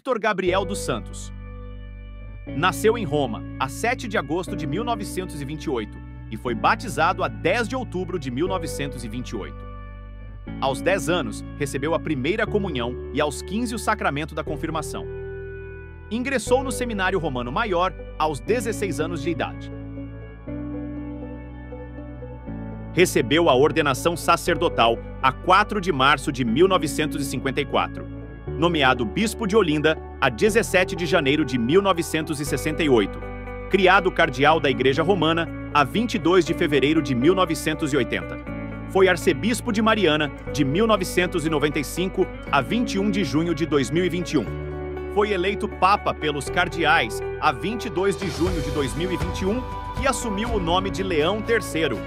Victor Gabriel dos Santos. Nasceu em Roma, a 7 de agosto de 1928 e foi batizado a 10 de outubro de 1928. Aos 10 anos, recebeu a primeira comunhão e aos 15 o sacramento da confirmação. Ingressou no Seminário Romano Maior aos 16 anos de idade. Recebeu a ordenação sacerdotal a 4 de março de 1954. Nomeado bispo de Olinda a 17 de janeiro de 1968. Criado cardeal da Igreja Romana a 22 de fevereiro de 1980. Foi arcebispo de Mariana de 1995 a 21 de junho de 2021. Foi eleito papa pelos cardeais a 22 de junho de 2021 e assumiu o nome de Leão III.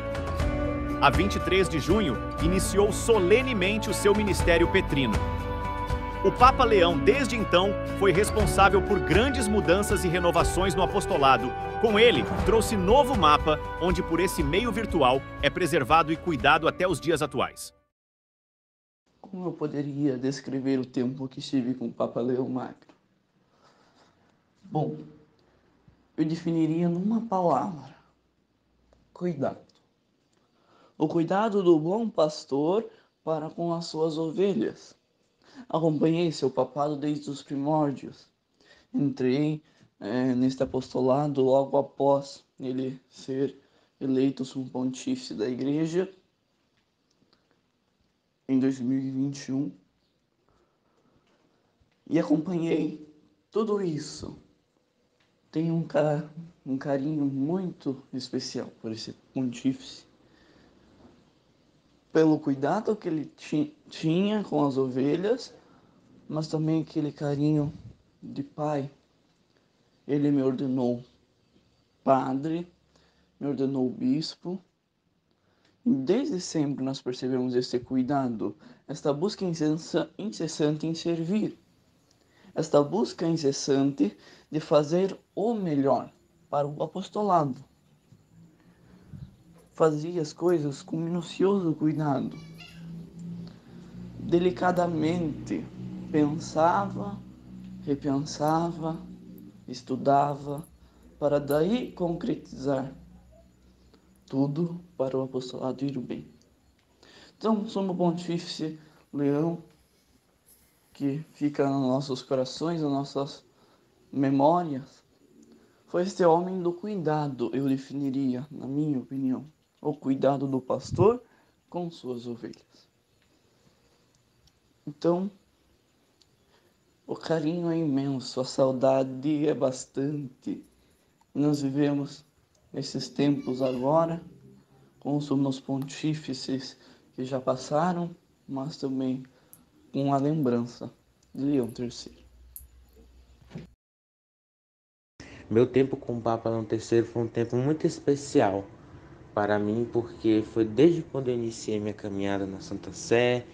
A 23 de junho, iniciou solenemente o seu ministério petrino. O Papa Leão, desde então, foi responsável por grandes mudanças e renovações no apostolado. Com ele, trouxe novo mapa, onde por esse meio virtual é preservado e cuidado até os dias atuais. Como eu poderia descrever o tempo que estive com o Papa Leão Magno? Bom, eu definiria numa palavra: cuidado. O cuidado do bom pastor para com as suas ovelhas. Acompanhei seu papado desde os primórdios. Entrei neste apostolado logo após ele ser eleito sumo pontífice da Igreja em 2021 e acompanhei tudo isso. Tenho um carinho muito especial por esse pontífice, pelo cuidado que ele tinha com as ovelhas, mas também aquele carinho de pai. Ele me ordenou padre, me ordenou bispo, e desde sempre nós percebemos esse cuidado, esta busca incessante em servir, esta busca incessante de fazer o melhor para o apostolado. Fazia as coisas com minucioso cuidado. Delicadamente pensava, repensava, estudava, para daí concretizar tudo para o apostolado ir bem. Então, Sumo Pontífice Leão, que fica nos nossos corações, nas nossas memórias, foi este homem do cuidado, eu definiria, na minha opinião, o cuidado do pastor com suas ovelhas. Então, o carinho é imenso, a saudade é bastante. Nós vivemos esses tempos agora, com os sumos pontífices que já passaram, mas também com a lembrança de Leão III. Meu tempo com o Papa Leão III foi um tempo muito especial para mim, porque foi desde quando eu iniciei minha caminhada na Santa Sé,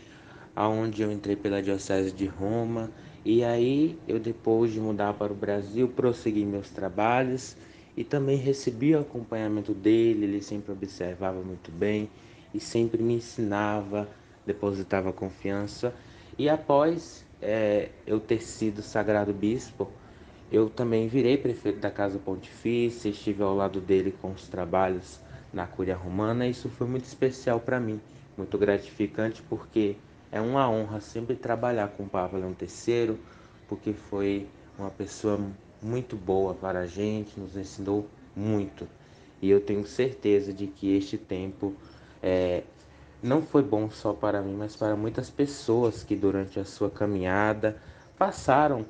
aonde eu entrei pela Diocese de Roma, e aí eu, depois de mudar para o Brasil, prossegui meus trabalhos e também recebi o acompanhamento dele. Ele sempre observava muito bem e sempre me ensinava, depositava confiança. E após eu ter sido sagrado bispo, eu também virei prefeito da Casa Pontifícia, estive ao lado dele com os trabalhos na Cúria Romana. Isso foi muito especial para mim, muito gratificante, porque é uma honra sempre trabalhar com o Papa Leão III, porque foi uma pessoa muito boa para a gente, nos ensinou muito. E eu tenho certeza de que este tempo não foi bom só para mim, mas para muitas pessoas que durante a sua caminhada passaram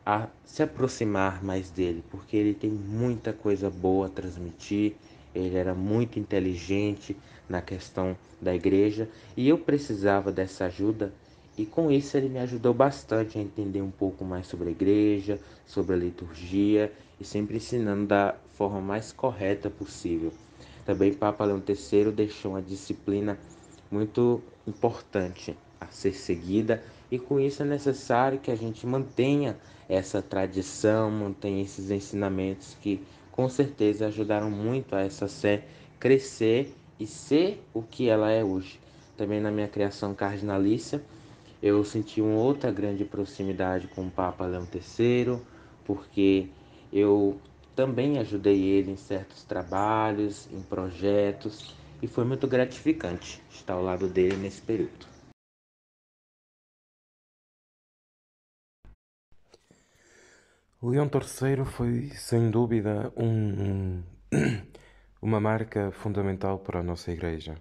a se aproximar mais dele, porque ele tem muita coisa boa a transmitir. Ele era muito inteligente na questão da igreja e eu precisava dessa ajuda, e com isso ele me ajudou bastante a entender um pouco mais sobre a igreja, sobre a liturgia, e sempre ensinando da forma mais correta possível. Também Papa Leão III deixou uma disciplina muito importante a ser seguida, e com isso é necessário que a gente mantenha essa tradição, mantenha esses ensinamentos que com certeza ajudaram muito a essa sé crescer e ser o que ela é hoje. Também na minha criação cardinalícia, Eu senti uma outra grande proximidade com o Papa Leão III, porque eu também ajudei ele em certos trabalhos, em projetos, e foi muito gratificante estar ao lado dele nesse período. Leão III foi, sem dúvida, uma marca fundamental para a nossa Igreja.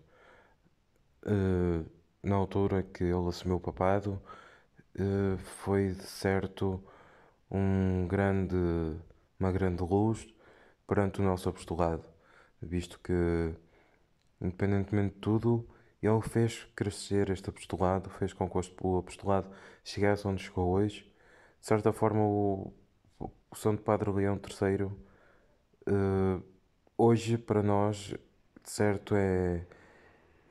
Na altura que ele assumiu o papado, foi de certo uma grande luz perante o nosso apostolado, visto que, independentemente de tudo, ele fez crescer este apostolado, fez com que o apostolado chegasse onde chegou hoje. De certa forma, o Santo Padre Leão III, hoje para nós, de certo,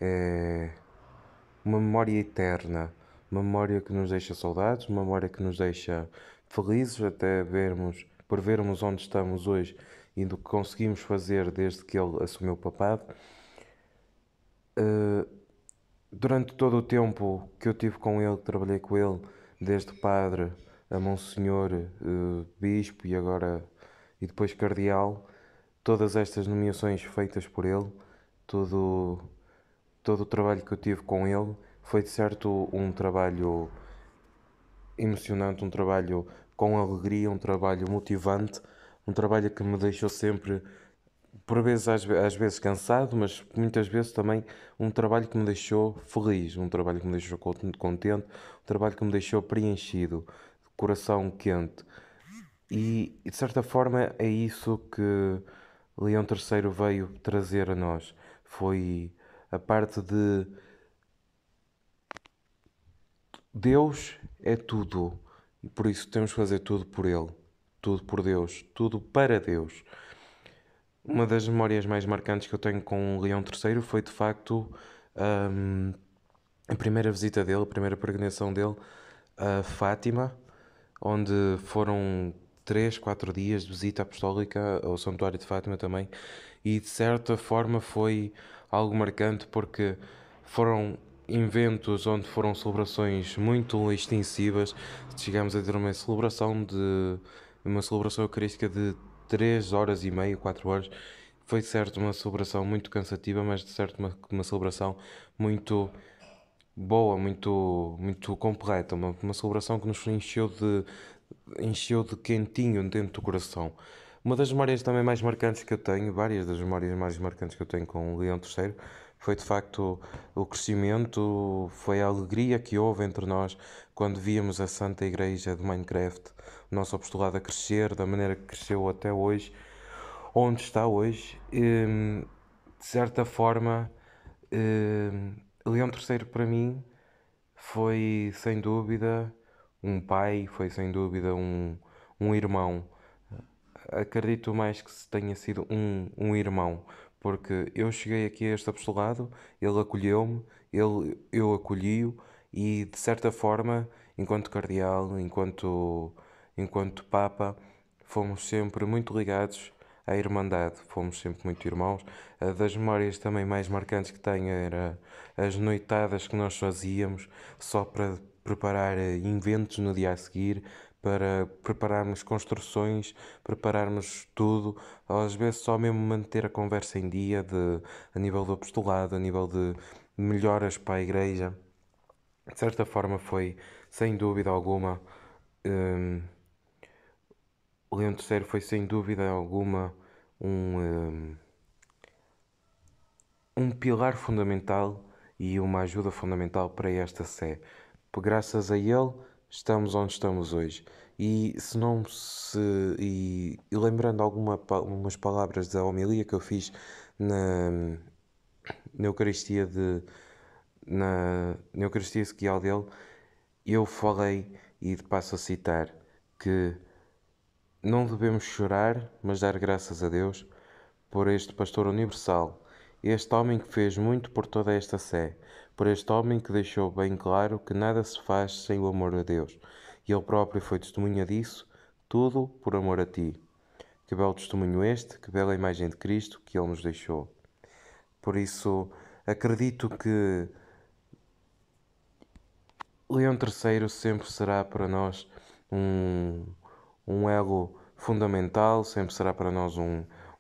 é uma memória eterna, uma memória que nos deixa saudades, uma memória que nos deixa felizes até por vermos onde estamos hoje e do que conseguimos fazer desde que ele assumiu o papado. Durante todo o tempo que eu tive com ele, que trabalhei com ele, desde padre a monsenhor, bispo e depois cardeal, todas estas nomeações feitas por ele, todo, todo o trabalho que eu tive com ele, foi de certo um trabalho emocionante, um trabalho com alegria, um trabalho motivante, um trabalho que me deixou sempre, por vezes, às vezes cansado, mas muitas vezes também um trabalho que me deixou feliz, um trabalho que me deixou contente, um trabalho que me deixou preenchido, de coração quente. E de certa forma é isso que Leão III veio trazer a nós. Foi a parte de Deus é tudo e por isso temos que fazer tudo por Ele, tudo por Deus, tudo para Deus. Uma das memórias mais marcantes que eu tenho com o Leão III foi de facto a primeira visita dele, a primeira peregrinação dele a Fátima, onde foram 3, 4 dias de visita apostólica ao Santuário de Fátima também, e de certa forma foi algo marcante porque foram eventos onde foram celebrações muito extensivas. Chegámos a ter uma celebração eucarística de 3 horas e meia, 4 horas. Foi de certo uma celebração muito cansativa, mas de certo uma celebração muito boa, muito completa, uma celebração que nos encheu de quentinho dentro do coração. Uma das memórias também mais marcantes que eu tenho, várias das memórias mais marcantes que eu tenho com o Leão III, foi de facto o crescimento, foi a alegria que houve entre nós quando víamos a Santa Igreja de Minecraft, o nosso apostolado a crescer, da maneira que cresceu até hoje, onde está hoje. De certa forma, Leão III para mim foi sem dúvida um pai, foi sem dúvida um irmão. Acredito mais que tenha sido um irmão, porque eu cheguei aqui a este apostolado, ele acolheu-me, eu acolhi-o e de certa forma, enquanto cardeal, enquanto Papa, fomos sempre muito ligados à Irmandade, fomos sempre muito irmãos. Das memórias também mais marcantes que tenho era as noitadas que nós fazíamos só para preparar inventos no dia a seguir, para prepararmos construções, prepararmos tudo, às vezes só mesmo manter a conversa em dia a nível do apostolado, a nível de melhoras para a igreja. De certa forma foi, sem dúvida alguma, o Leão III foi sem dúvida alguma um pilar fundamental e uma ajuda fundamental para esta sé. Graças a ele estamos onde estamos hoje. E se não se e lembrando algumas palavras da homilia que eu fiz na, na Eucaristia na Eucaristia Sequial dele, eu falei e passo a citar que não devemos chorar, mas dar graças a Deus por este pastor universal, este homem que fez muito por toda esta sé, por este homem que deixou bem claro que nada se faz sem o amor a Deus. E ele próprio foi testemunha disso, tudo por amor a ti. Que belo testemunho este, que bela imagem de Cristo que ele nos deixou. Por isso, acredito que Leão III sempre será para nós um, um elo fundamental, sempre será para nós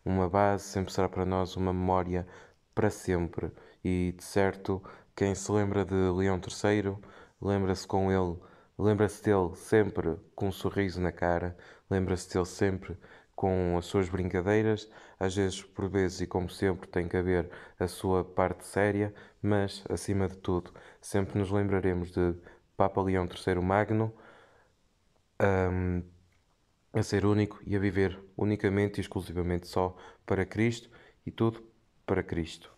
uma base, sempre será para nós uma memória para sempre. E de certo, quem se lembra de Leão III, lembra-se com ele, lembra-se dele sempre com um sorriso na cara, lembra-se dele sempre com as suas brincadeiras, às vezes, por vezes e como sempre, tem que haver a sua parte séria, mas acima de tudo, sempre nos lembraremos de Papa Leão III Magno, hum, a ser único e a viver unicamente e exclusivamente só para Cristo e tudo para Cristo.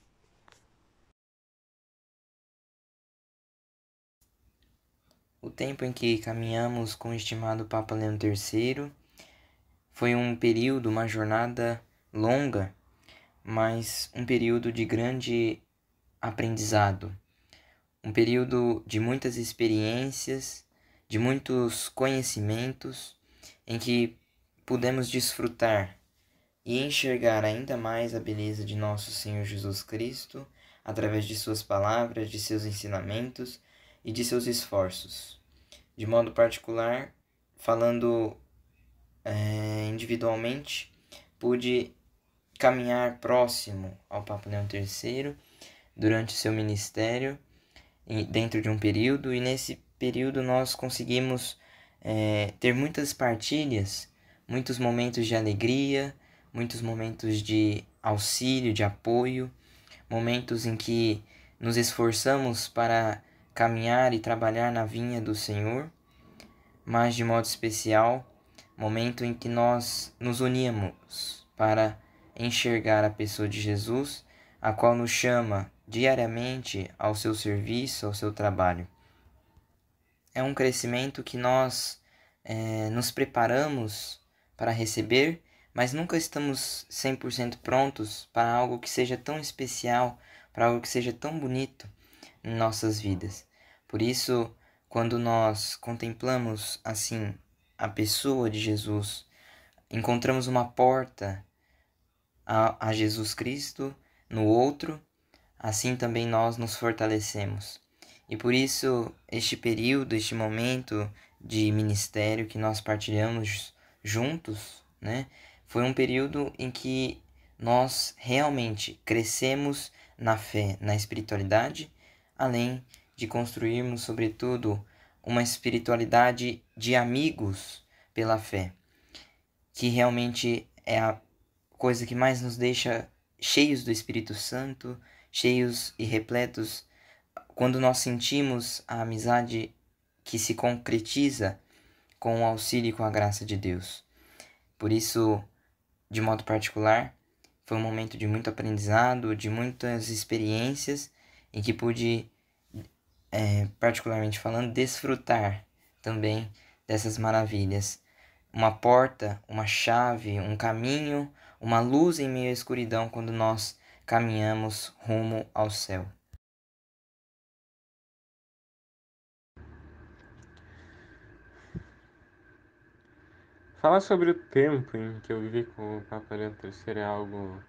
O tempo em que caminhamos com o estimado Papa Leão III foi um período, uma jornada longa, mas um período de grande aprendizado, um período de muitas experiências, de muitos conhecimentos, em que pudemos desfrutar e enxergar ainda mais a beleza de nosso Senhor Jesus Cristo através de suas palavras, de seus ensinamentos e de seus esforços. De modo particular, falando individualmente, pude caminhar próximo ao Papa Leão III durante seu ministério, dentro de um período, e nesse período nós conseguimos ter muitas partilhas, muitos momentos de alegria, muitos momentos de auxílio, de apoio, momentos em que nos esforçamos para caminhar e trabalhar na vinha do Senhor, mas de modo especial, momento em que nós nos uníamos para enxergar a pessoa de Jesus, a qual nos chama diariamente ao seu serviço, ao seu trabalho. É um crescimento que nós nos preparamos para receber, mas nunca estamos 100% prontos para algo que seja tão especial, para algo que seja tão bonito em nossas vidas. Por isso, quando nós contemplamos assim a pessoa de Jesus, encontramos uma porta a Jesus Cristo no outro, assim também nós nos fortalecemos. E por isso, este período, este momento de ministério que nós partilhamos juntos, né, foi um período em que nós realmente crescemos na fé, na espiritualidade, além de construirmos, sobretudo, uma espiritualidade de amigos pela fé, que realmente é a coisa que mais nos deixa cheios do Espírito Santo, cheios e repletos, quando nós sentimos a amizade que se concretiza com o auxílio e com a graça de Deus. Por isso, de modo particular, foi um momento de muito aprendizado, de muitas experiências, em que pude, particularmente falando, desfrutar também dessas maravilhas. Uma porta, uma chave, um caminho, uma luz em meio à escuridão quando nós caminhamos rumo ao céu. Falar sobre o tempo em que eu vivi com o Papa Leão III é algo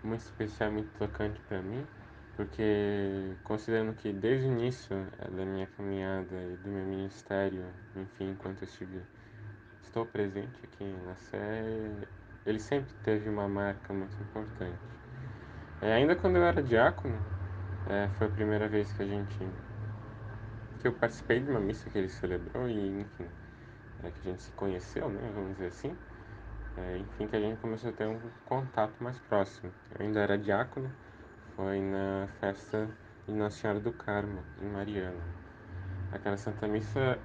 muito especial, muito tocante para mim, porque considerando que desde o início da minha caminhada e do meu ministério, enfim, enquanto estou presente aqui na Sé, ele sempre teve uma marca muito importante. Ainda quando eu era diácono, foi a primeira vez que eu participei de uma missa que ele celebrou e, enfim, que a gente se conheceu, né, vamos dizer assim. Enfim, que a gente começou a ter um contato mais próximo. Eu ainda era diácono, foi na festa de Nossa Senhora do Carmo, em Mariana. Aquela Santa Missa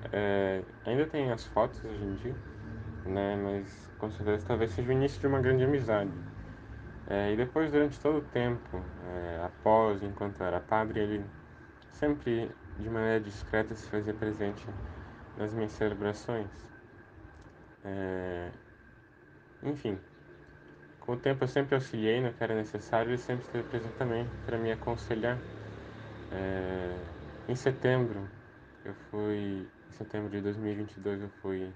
ainda tem as fotos hoje em dia, né? Mas com certeza talvez seja o início de uma grande amizade. E depois, durante todo o tempo, após, enquanto era padre, ele sempre, de maneira discreta, se fazia presente nas minhas celebrações. Enfim, com o tempo eu sempre auxiliei no que era necessário e ele sempre esteve presente também para me aconselhar. Em setembro, em setembro de 2022 eu fui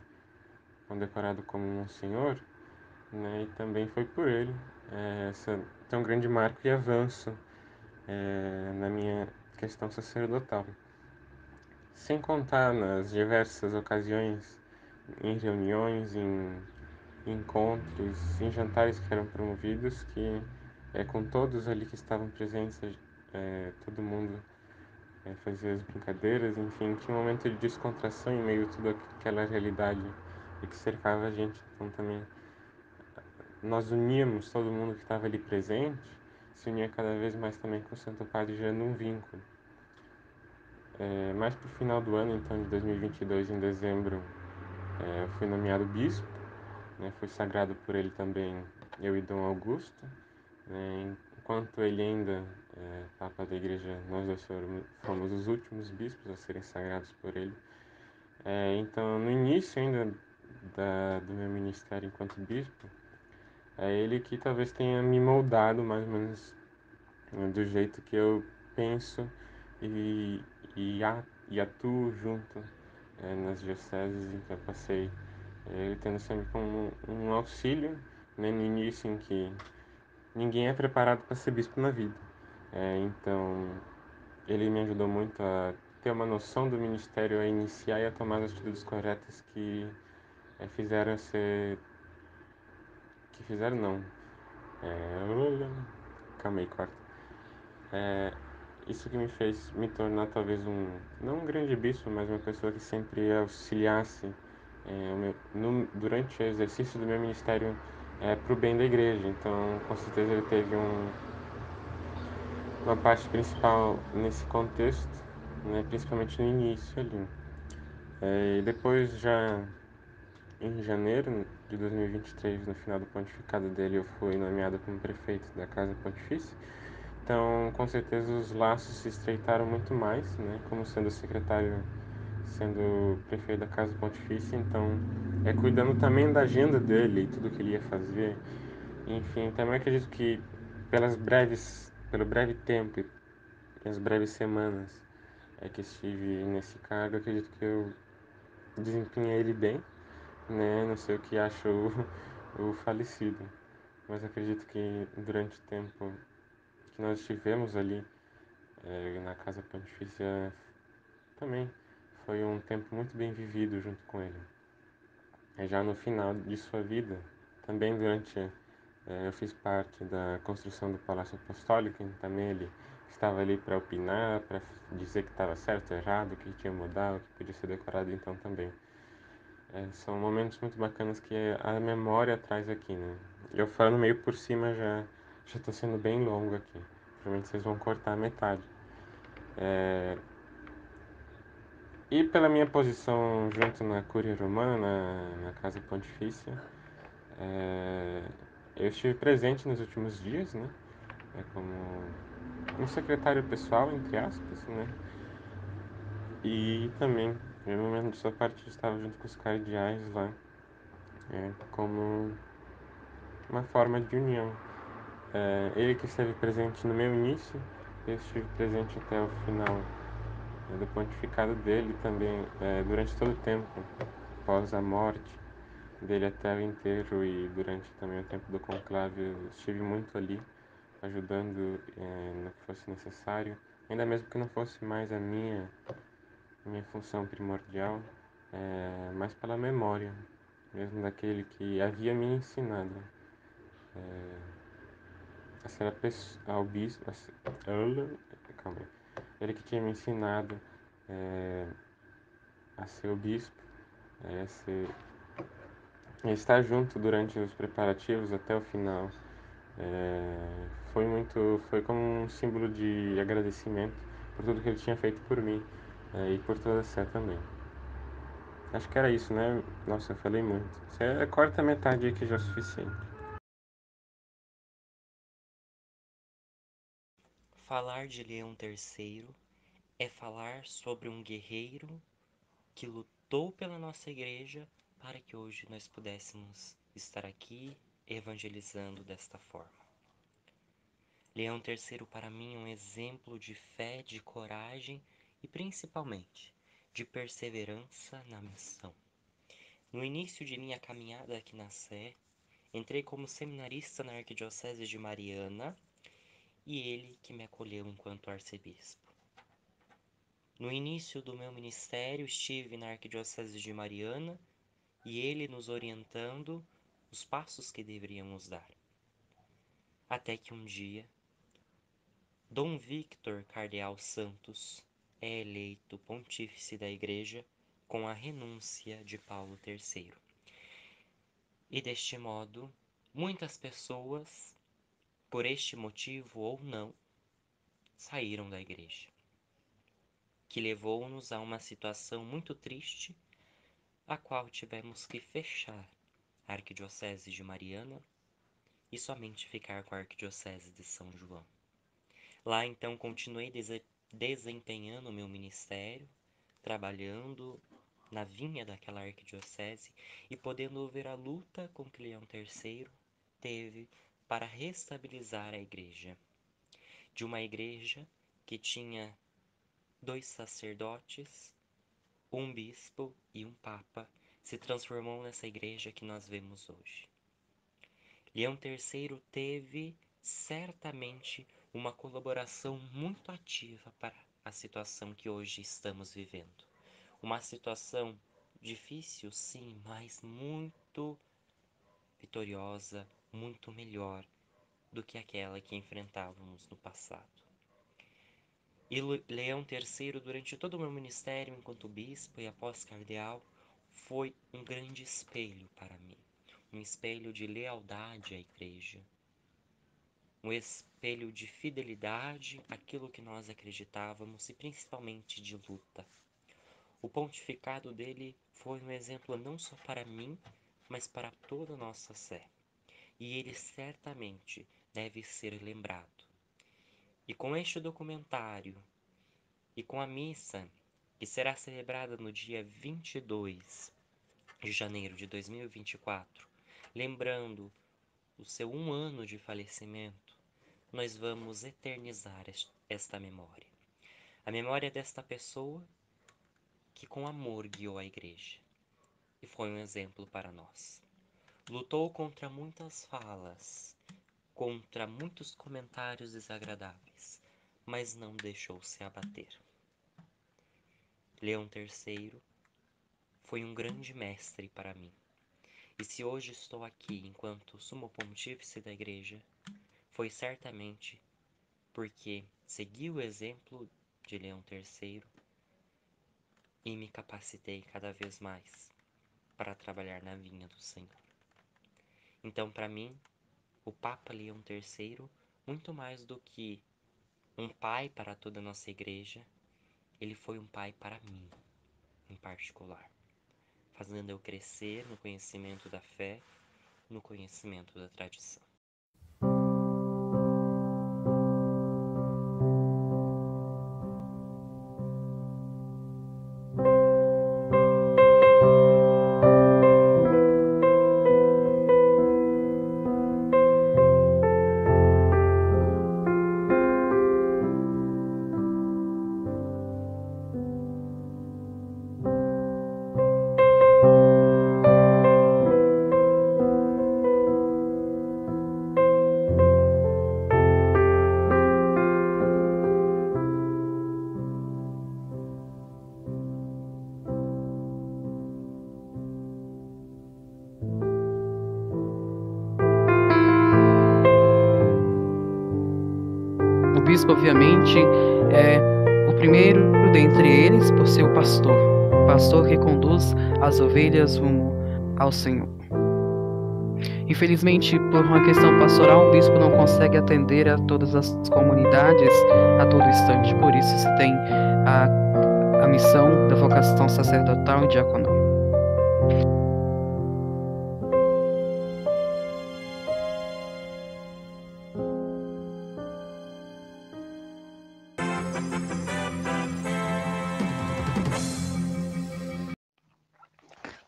condecorado como Monsenhor, né, e também foi por ele essa tão grande marco e avanço na minha questão sacerdotal. sem contar nas diversas ocasiões, em reuniões, em encontros, em jantares que eram promovidos, que com todos ali que estavam presentes, todo mundo fazia as brincadeiras, enfim, tinha um momento de descontração em meio a toda aquela realidade e que cercava a gente. Então também nós uníamos todo mundo que estava ali presente, se unia cada vez mais também com o Santo Padre, gerando um vínculo. Mais para o final do ano, então, de 2022, em dezembro, eu fui nomeado bispo, né, fui sagrado por ele também, eu e Dom Augusto, né, enquanto ele ainda Papa da Igreja, nós dois fomos os últimos bispos a serem sagrados por ele. Então, no início ainda do meu ministério enquanto bispo, é ele que talvez tenha me moldado mais ou menos, né, do jeito que eu penso e, e atuo junto nas dioceses em que eu passei. Ele tendo sempre como um auxílio, né, no início em que ninguém é preparado para ser bispo na vida. Então, ele me ajudou muito a ter uma noção do ministério, a iniciar e a tomar as atitudes corretas que fizeram ser... Que fizeram não. Calma aí, corta. Isso que me fez me tornar talvez não um grande bispo, mas uma pessoa que sempre auxiliasse durante o exercício do meu ministério para o bem da igreja. Então, com certeza ele teve uma parte principal nesse contexto, né, principalmente no início ali. E depois, já em janeiro de 2023, no final do pontificado dele, eu fui nomeado como prefeito da Casa Pontifícia. Então, com certeza, os laços se estreitaram muito mais, né? Como sendo secretário, sendo prefeito da Casa Pontifícia, então, cuidando também da agenda dele e tudo que ele ia fazer. Enfim, também acredito que pelo breve tempo e as breves semanas que estive nesse cargo, acredito que eu desempenhei ele bem, né? Não sei o que acha o falecido, mas acredito que durante o tempo que nós estivemos ali na Casa Pontifícia também foi um tempo muito bem vivido junto com ele. Já no final de sua vida, também eu fiz parte da construção do Palácio Apostólico, e também ele estava ali para opinar, para dizer que estava certo, errado, o que tinha que mudar, o que podia ser decorado, então também. São momentos muito bacanas que a memória traz aqui, né? Eu falando meio por cima já estou sendo bem longo aqui. Provavelmente vocês vão cortar a metade. E pela minha posição junto na Cúria Romana, na Casa Pontifícia, eu estive presente nos últimos dias, né? Como um secretário pessoal, entre aspas, né? E também, no momento de sua parte, eu estava junto com os cardeais lá, como uma forma de união. Ele que esteve presente no meu início, eu estive presente até o final do pontificado dele também, durante todo o tempo, após a morte dele até o enterro e durante também o tempo do conclave, eu estive muito ali, ajudando no que fosse necessário, ainda mesmo que não fosse mais a minha função primordial, mas pela memória, mesmo daquele que havia me ensinado a ser ao bispo, calma aí. Ele que tinha me ensinado a ser o bispo, estar junto durante os preparativos até o final. Foi como um símbolo de agradecimento por tudo que ele tinha feito por mim e por toda a Sé também. Acho que era isso, né? Nossa, eu falei muito. Você corta a metade aí que já é o suficiente. Falar de Leão III é falar sobre um guerreiro que lutou pela nossa igreja para que hoje nós pudéssemos estar aqui evangelizando desta forma. Leão III para mim é um exemplo de fé, de coragem e principalmente de perseverança na missão. No início de minha caminhada aqui na Sé, entrei como seminarista na Arquidiocese de Mariana e ele que me acolheu enquanto arcebispo. No início do meu ministério, estive na Arquidiocese de Mariana e ele nos orientando os passos que deveríamos dar. Até que um dia, Dom Victor Cardeal Santos é eleito pontífice da Igreja com a renúncia de Paulo III. E deste modo, muitas pessoas, por este motivo ou não, saíram da Igreja, que levou-nos a uma situação muito triste, a qual tivemos que fechar a Arquidiocese de Mariana e somente ficar com a Arquidiocese de São João. Lá então continuei desempenhando o meu ministério, trabalhando na vinha daquela arquidiocese e podendo ver a luta com que Leão III teve para restabilizar a igreja. De uma igreja que tinha 2 sacerdotes, um bispo e um papa, se transformou nessa igreja que nós vemos hoje. Leão III teve certamente uma colaboração muito ativa para a situação que hoje estamos vivendo. Uma situação difícil, sim, mas muito vitoriosa, muito melhor do que aquela que enfrentávamos no passado. E Leão III, durante todo o meu ministério enquanto bispo e após cardeal, foi um grande espelho para mim. Um espelho de lealdade à igreja. Um espelho de fidelidade àquilo que nós acreditávamos e principalmente de luta. O pontificado dele foi um exemplo não só para mim, mas para toda a nossa fé. E ele certamente deve ser lembrado. E com este documentário e com a missa, que será celebrada no dia 22 de janeiro de 2024, lembrando o seu 1 ano de falecimento, nós vamos eternizar esta memória. A memória desta pessoa que com amor guiou a igreja e foi um exemplo para nós. Lutou contra muitas falas, contra muitos comentários desagradáveis, mas não deixou se abater. Leão III foi um grande mestre para mim. E se hoje estou aqui enquanto sumo pontífice da igreja, foi certamente porque segui o exemplo de Leão III e me capacitei cada vez mais para trabalhar na vinha do Senhor. Então, para mim, o Papa Leão III, muito mais do que um pai para toda a nossa igreja, ele foi um pai para mim, em particular, fazendo eu crescer no conhecimento da fé, no conhecimento da tradição. O bispo, obviamente, é o primeiro dentre eles por ser o pastor que conduz as ovelhas rumo ao Senhor. Infelizmente, por uma questão pastoral, o bispo não consegue atender a todas as comunidades a todo instante. Por isso se tem a missão da vocação sacerdotal e diaconal.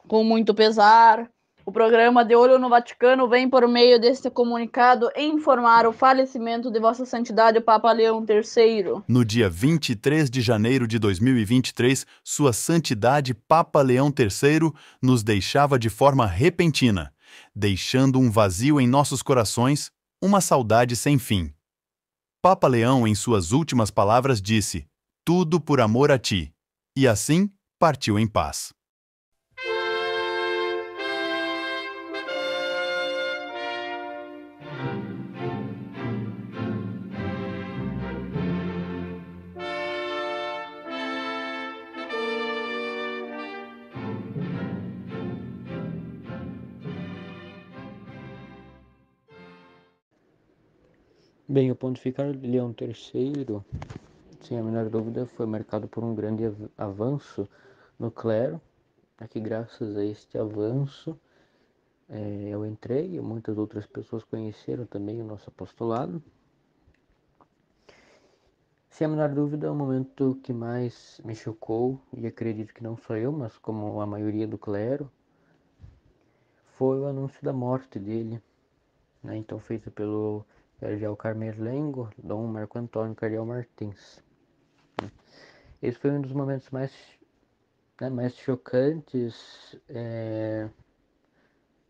Com muito pesar, o programa De Olho no Vaticano vem por meio deste comunicado informar o falecimento de Vossa Santidade o Papa Leão III. No dia 23 de janeiro de 2023, Sua Santidade Papa Leão III nos deixava de forma repentina, deixando um vazio em nossos corações, uma saudade sem fim. Papa Leão, em suas últimas palavras, disse: tudo por amor a ti. E assim partiu em paz. Bem, o Pontificar Leão III, sem a menor dúvida, foi marcado por um grande avanço no clero. Aqui, graças a este avanço, eu entrei e muitas outras pessoas conheceram também o nosso apostolado. Sem a menor dúvida, o momento que mais me chocou, e acredito que não só eu, mas como a maioria do clero, foi o anúncio da morte dele, né? Então, feito pelo Cardeal Carmelengo, Dom Marco Antônio Cardeal Martins. Esse foi um dos momentos mais chocantes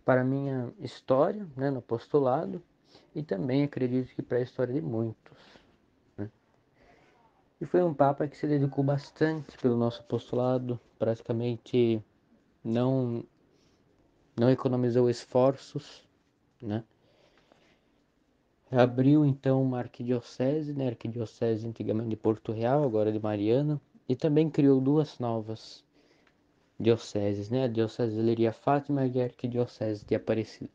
para a minha história, né, no apostolado, e também acredito que para a história de muitos, né? E foi um Papa que se dedicou bastante pelo nosso apostolado, praticamente não economizou esforços, né? Abriu então uma arquidiocese, né? Arquidiocese antigamente de Porto Real, agora de Mariana, e também criou duas novas dioceses, né? A Diocese de Leiria Fátima e a Arquidiocese de Aparecida.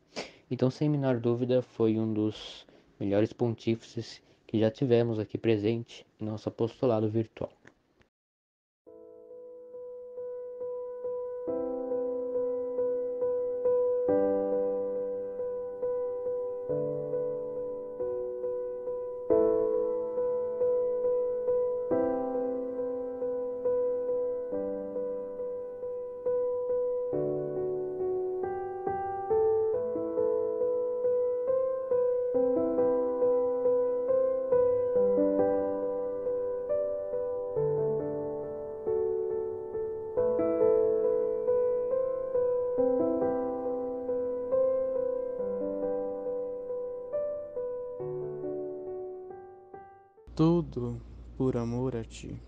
Então, sem menor dúvida, foi um dos melhores pontífices que já tivemos aqui presente em nosso apostolado virtual. Tudo por amor a ti.